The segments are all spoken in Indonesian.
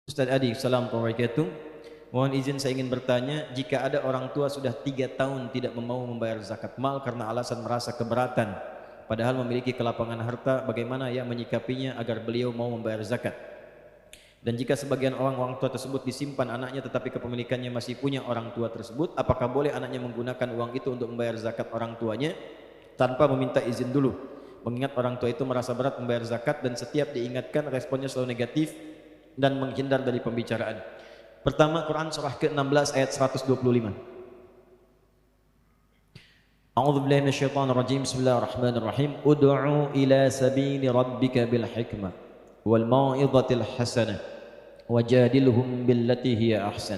Ustaz Adi, Assalamualaikum warahmatullahi wabarakatuh. Mohon izin saya ingin bertanya, jika ada orang tua sudah 3 tahun tidak mau membayar zakat mal karena alasan merasa keberatan, padahal memiliki kelapangan harta, bagaimana ia menyikapinya agar beliau mau membayar zakat? Dan jika sebagian orang tua tersebut disimpan anaknya tetapi kepemilikannya masih punya orang tua tersebut, apakah boleh anaknya menggunakan uang itu untuk membayar zakat orang tuanya tanpa meminta izin dulu? Mengingat orang tua itu merasa berat membayar zakat dan setiap diingatkan responnya selalu negatif dan menghindar dari pembicaraan. Pertama, Quran surah ke-16 ayat 125. A'udzu billahi minasyaitonir rajim. Bismillahirrahmanirrahim. Ud'u ila sabili rabbika bil hikmah wal mau'izatil hasanah wajadilhum billati hiya ahsan.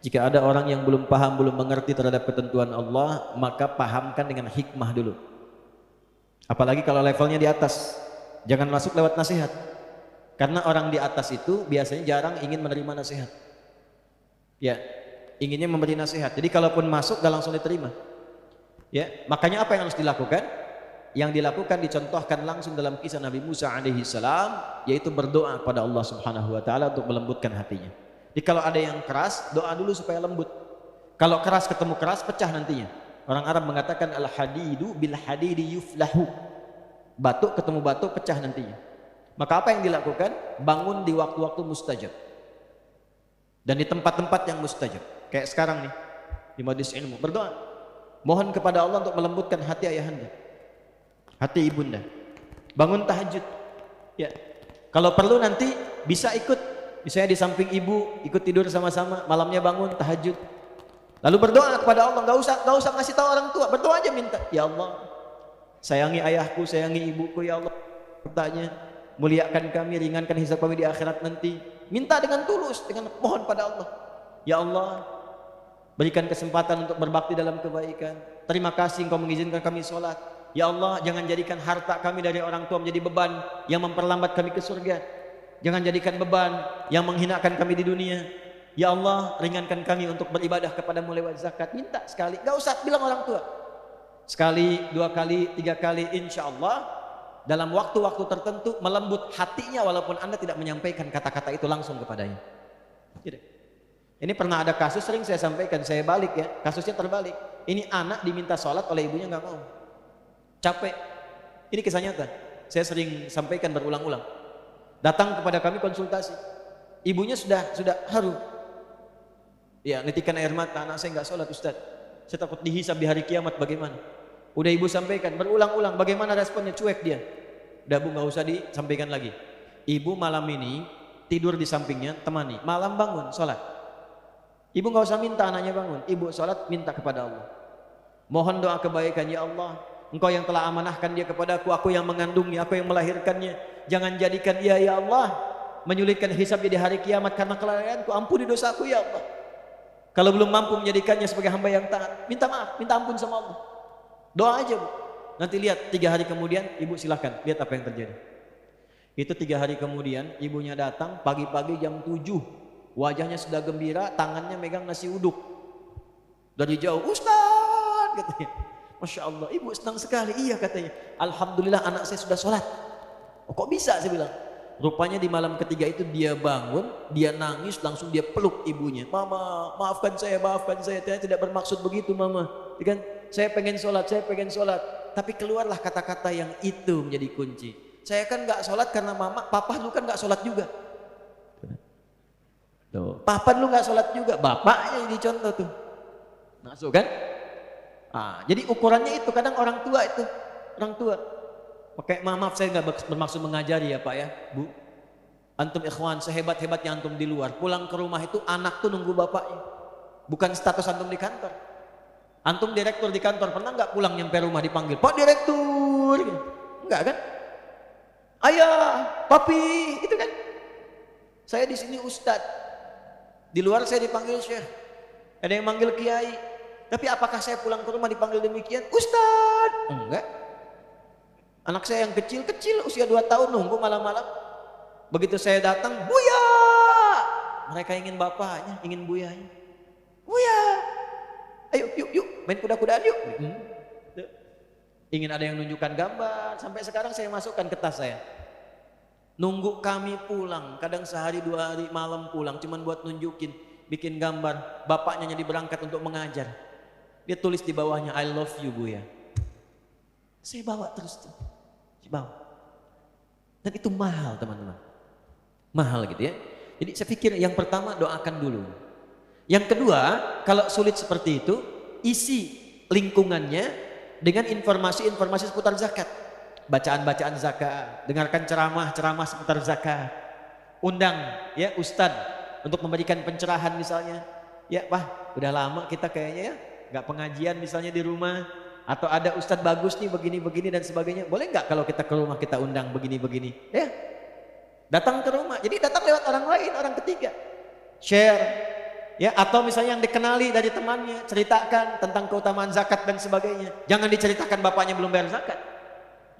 Jika ada orang yang belum paham, belum mengerti terhadap ketentuan Allah, maka pahamkan dengan hikmah dulu. Apalagi kalau levelnya di atas. Jangan masuk lewat nasihat. Karena orang di atas itu biasanya jarang ingin menerima nasihat. Ya, inginnya memberi nasihat. Jadi kalaupun masuk gak langsung diterima. Ya, makanya apa yang harus dilakukan? Yang dilakukan dicontohkan langsung dalam kisah Nabi Musa alaihi salam, yaitu berdoa pada Allah Subhanahu wa taala untuk melembutkan hatinya. Jadi kalau ada yang keras, doa dulu supaya lembut. Kalau keras ketemu keras, pecah nantinya. Orang Arab mengatakan al-hadidu bil hadidi yuflahu. Batu ketemu batu, pecah nantinya. Maka apa yang dilakukan? Bangun di waktu-waktu mustajab dan di tempat-tempat yang mustajab. Kayak sekarang nih di majelis ilmu, berdoa, mohon kepada Allah untuk melembutkan hati ayahanda, hati ibunda. Bangun tahajud. Ya, kalau perlu nanti bisa ikut, misalnya di samping ibu, ikut tidur sama-sama, malamnya bangun tahajud. Lalu berdoa kepada Allah, gak usah ngasih tahu orang tua, berdoa aja minta, ya Allah, sayangi ayahku, sayangi ibuku, ya Allah, bertanya, muliakan kami, ringankan hisab kami di akhirat nanti. Minta dengan tulus, dengan mohon pada Allah, ya Allah, berikan kesempatan untuk berbakti dalam kebaikan. Terima kasih Engkau mengizinkan kami sholat. Ya Allah, jangan jadikan harta kami dari orang tua menjadi beban yang memperlambat kami ke surga. Jangan jadikan beban yang menghinakan kami di dunia. Ya Allah, ringankan kami untuk beribadah kepadamu lewat zakat. Minta sekali, gak usah bilang orang tua. Sekali, 2 kali, 3 kali, insya Allah dalam waktu-waktu tertentu melembut hatinya, walaupun Anda tidak menyampaikan kata-kata itu langsung kepadanya. Ini pernah ada kasus, sering saya sampaikan, saya balik ya, kasusnya terbalik. Ini anak diminta sholat oleh ibunya nggak mau, capek. Ini kisah nyata, saya sering sampaikan berulang-ulang. Datang kepada kami konsultasi, ibunya sudah haru, ya nitikan air mata, anak saya nggak sholat Ustaz, saya takut dihisab di hari kiamat, bagaimana? Udah ibu sampaikan berulang-ulang, bagaimana responnya? Cuek dia. Udah bu, nggak usah disampaikan lagi. Ibu malam ini tidur di sampingnya, temani, malam bangun sholat. Ibu nggak usah minta anaknya bangun, ibu sholat, minta kepada Allah, mohon doa kebaikan. Ya Allah, Engkau yang telah amanahkan dia kepadaku, aku yang mengandungnya, aku yang melahirkannya, jangan jadikan dia, ya Allah, menyulitkan hisabnya di hari kiamat karena kelalaianku. Ampuni dosaku ya Allah. Kalau belum mampu menjadikannya sebagai hamba yang taat, minta maaf, minta ampun sama Allah. Doa aja bu. Nanti lihat 3 hari kemudian, ibu silahkan lihat apa yang terjadi. Itu 3 hari kemudian ibunya datang pagi-pagi jam 7, wajahnya sudah gembira, tangannya megang nasi uduk. Dari jauh, Ustaz katanya, Masya Allah, ibu senang sekali. Iya katanya, Alhamdulillah anak saya sudah sholat. Oh, kok bisa? Saya bilang. Rupanya di malam ketiga itu dia bangun, dia nangis, langsung dia peluk ibunya. Mama, maafkan saya, saya tidak bermaksud begitu mama. Kan? Saya pengen sholat, tapi keluarlah kata-kata yang itu menjadi kunci. Saya kan nggak sholat karena mama, papa lu kan nggak sholat juga. Tuh, papa lu nggak sholat juga, bapaknya ini contoh tuh. Masuk kan? Jadi ukurannya itu, kadang orang tua itu, orang tua. Oke, maaf saya nggak bermaksud mengajari ya Pak ya, Bu. Antum ikhwan, sehebat-hebatnya antum di luar, pulang ke rumah itu anak tuh nunggu bapaknya. Bukan status antum di kantor. Antum direktur di kantor, pernah nggak pulang nyampe rumah dipanggil, Pak Direktur? Enggak kan? Ayah, papi, itu kan? Saya di sini Ustadz, di luar saya dipanggil Syekh, ada yang manggil Kiai. Tapi apakah saya pulang ke rumah dipanggil demikian? Ustadz? Enggak. Anak saya yang kecil-kecil, usia 2 tahun, nunggu malam-malam. Begitu saya datang, Buya! Mereka ingin bapaknya, ingin buyanya. Buya! Ayo, yuk, main kuda-kudaan yuk. Ingin ada yang menunjukkan gambar, sampai sekarang saya masukkan ke tas saya. Nunggu kami pulang, kadang sehari 2 hari malam pulang, cuman buat nunjukin, bikin gambar, bapaknya jadi berangkat untuk mengajar. Dia tulis di bawahnya, I love you Buya. Saya bawa terus tuh, saya bawa. Dan itu mahal teman-teman, mahal gitu ya. Jadi saya pikir yang pertama doakan dulu. Yang kedua, kalau sulit seperti itu, isi lingkungannya dengan informasi-informasi seputar zakat. Bacaan-bacaan zakat, dengarkan ceramah-ceramah seputar zakat. Undang ya ustadz untuk memberikan pencerahan misalnya. Ya Pak, udah lama kita kayaknya ya nggak pengajian misalnya di rumah, atau ada ustadz bagus nih begini-begini dan sebagainya. Boleh nggak kalau kita ke rumah kita undang begini-begini? Ya, datang ke rumah. Jadi datang lewat orang lain, orang ketiga. Share ya, atau misalnya yang dikenali dari temannya, ceritakan tentang keutamaan zakat dan sebagainya. Jangan diceritakan bapaknya belum bayar zakat.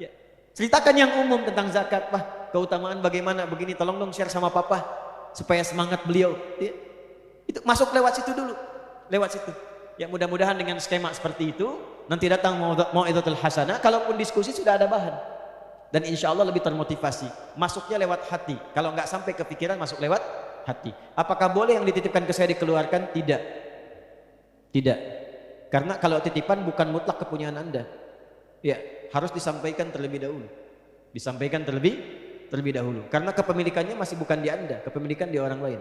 Ya, ceritakan yang umum tentang zakat, Pak, keutamaan bagaimana begini, tolong dong share sama papa supaya semangat beliau. Ya, itu masuk lewat situ dulu, lewat situ. Ya mudah-mudahan dengan skema seperti itu nanti datang mau'izatul hasanah, kalaupun diskusi sudah ada bahan dan insya Allah lebih termotivasi. Masuknya lewat hati, kalau nggak sampai kepikiran masuk lewat hati. Apakah boleh yang dititipkan ke saya dikeluarkan? Tidak, tidak, karena kalau titipan bukan mutlak kepunyaan Anda. Ya, harus disampaikan terlebih dahulu, disampaikan terlebih dahulu, karena kepemilikannya masih bukan di Anda, kepemilikan di orang lain.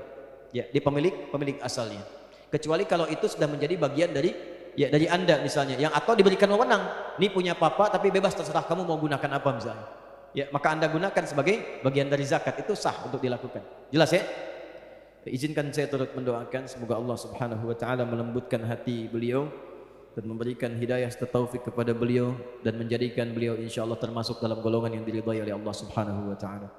Ya, di pemilik asalnya. Kecuali kalau itu sudah menjadi bagian dari ya dari Anda misalnya, yang atau diberikan wewenang, ini punya papa tapi bebas terserah kamu mau gunakan apa misalnya. Ya, maka Anda gunakan sebagai bagian dari zakat, itu sah untuk dilakukan. Jelas ya? Izinkan saya turut mendoakan semoga Allah Subhanahu wa taala melembutkan hati beliau dan memberikan hidayah serta taufik kepada beliau dan menjadikan beliau insyaallah termasuk dalam golongan yang diridhai oleh Allah Subhanahu wa taala.